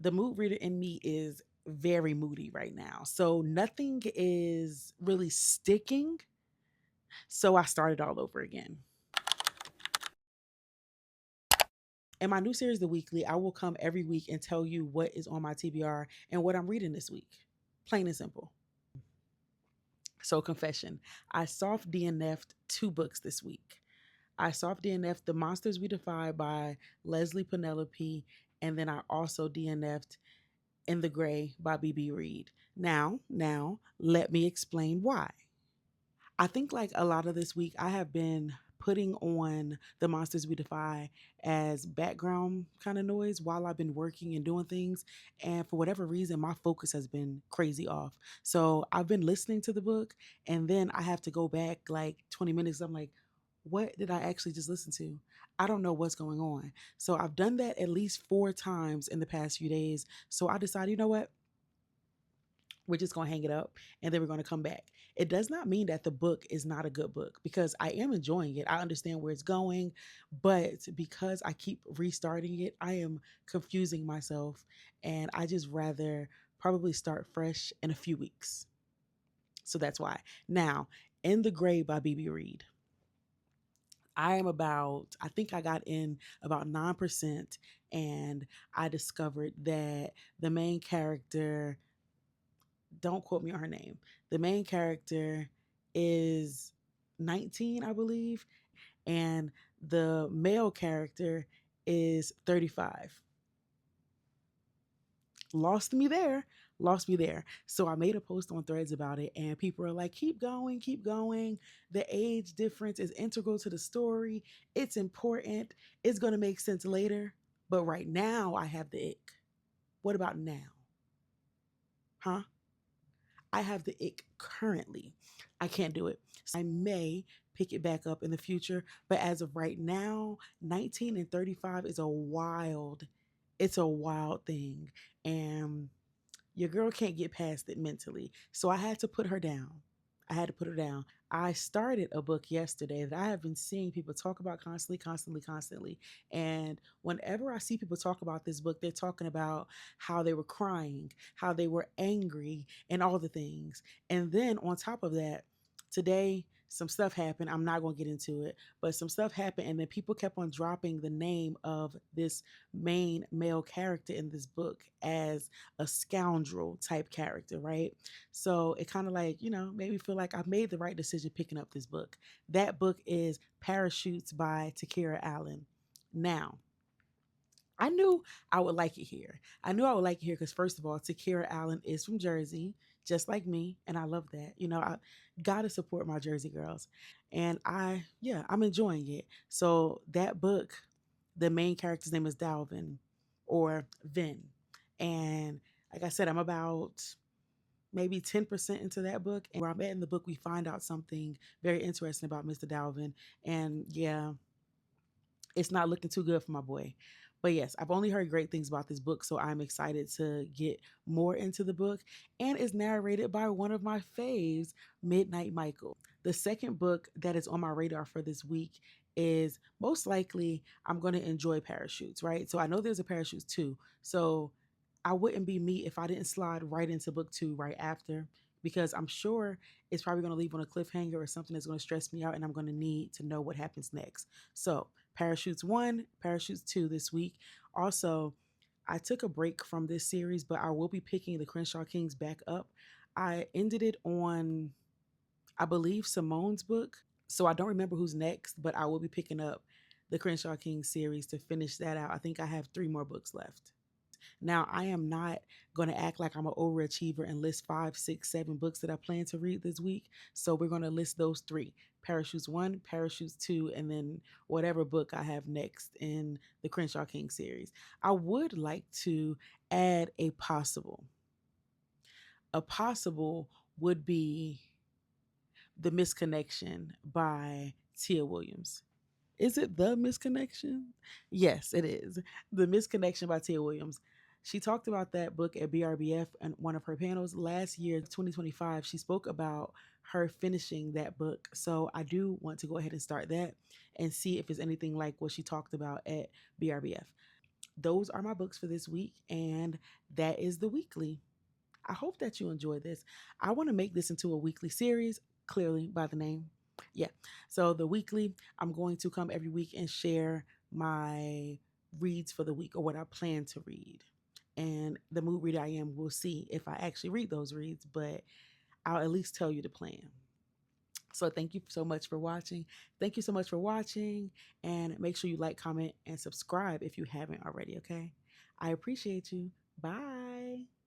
The mood reader in me is very moody right now. So nothing is really sticking. So I started all over again. In my new series, The Weekly, I will come every week and tell you what is on my TBR and what I'm reading this week. Plain and simple. So, confession, I soft DNF'd 2 books this week. I soft DNF'd The Monsters We Defy by Leslie Penelope, and then I also DNF'd In the Gray by BB Reed. Now, let me explain why. I think like a lot of this week, I have been putting on The Monsters We Defy as background kind of noise while I've been working and doing things. And for whatever reason, my focus has been crazy off. So I've been listening to the book and then I have to go back like 20 minutes. I'm like, what did I actually just listen to? I don't know what's going on. So I've done that at least 4 times in the past few days. So I decided, you know what? We're just going to hang it up and then we're going to come back. It does not mean that the book is not a good book because I am enjoying it. I understand where it's going, but because I keep restarting it, I am confusing myself and I just rather probably start fresh in a few weeks. So that's why. Now, In the Gray by BB Reed. I think I got in about 9%, and I discovered that the main character, don't quote me on her name. The main character is 19, I believe, and the male character is 35. Lost me there, lost me there. So I made a post on Threads about it, and people are like, keep going, keep going. The age difference is integral to the story. It's important. It's going to make sense later. But right now, I have the ick. What about now? Huh? I have the ick currently. I can't do it. So I may pick it back up in the future, but as of right now, 19 and 35 is it's a wild thing. And your girl can't get past it mentally. So I had to put her down. I had to put her down. I started a book yesterday that I have been seeing people talk about constantly, constantly, constantly. And whenever I see people talk about this book, they're talking about how they were crying, how they were angry, and all the things. And then on top of that, today, some stuff happened. I'm not going to get into it, but some stuff happened. And then people kept on dropping the name of this main male character in this book as a scoundrel type character, right? So it kind of like, made me feel like I made the right decision picking up this book. That book is Parachutes by Takerra Allen. Now, I knew I would like it here. I knew I would like it here because, first of all, Takerra Allen is from Jersey, just like me, and I love that. I gotta support my Jersey girls, and I'm enjoying it. So that book, the main character's name is Dalvin, or Vin, and like I said, I'm about maybe 10% into that book, and where I'm at in the book, we find out something very interesting about Mr. Dalvin, and yeah, it's not looking too good for my boy. But yes, I've only heard great things about this book, so I'm excited to get more into the book. And it's narrated by one of my faves, Midnight Michael. The second book that is on my radar for this week is most likely I'm going to enjoy Parachutes, right? So I know there's a Parachutes 2. So I wouldn't be me if I didn't slide right into book 2 right after, because I'm sure it's probably going to leave on a cliffhanger or something that's going to stress me out and I'm going to need to know what happens next. So Parachutes 1, Parachutes 2 this week. Also, I took a break from this series, but I will be picking the Crenshaw Kings back up. I ended it on, I believe, Simone's book. So I don't remember who's next, but I will be picking up the Crenshaw Kings series to finish that out. I think I have 3 more books left. Now, I am not going to act like I'm an overachiever and list 5, 6, 7 books that I plan to read this week. So we're going to list those 3: Parachutes 1, Parachutes 2, and then whatever book I have next in the Crenshaw King series. I would like to add a possible. A possible would be The Misconnection by Tia Williams. Is it The Misconnection? Yes, it is. The Misconnection by Tia Williams. She talked about that book at BRBF and one of her panels last year, 2025. She spoke about her finishing that book. So I do want to go ahead and start that and see if it's anything like what she talked about at BRBF. those are my books for this week, and that is the weekly. I hope that you enjoy this. I want to make this into a weekly series, clearly by the name. Yeah. So the weekly, I'm going to come every week and share my reads for the week, or what I plan to read. And the mood reader I am will see if I actually read those reads, but I'll at least tell you the plan. So thank you so much for watching. Thank you so much for watching. And make sure you like, comment, and subscribe if you haven't already, okay? I appreciate you. Bye.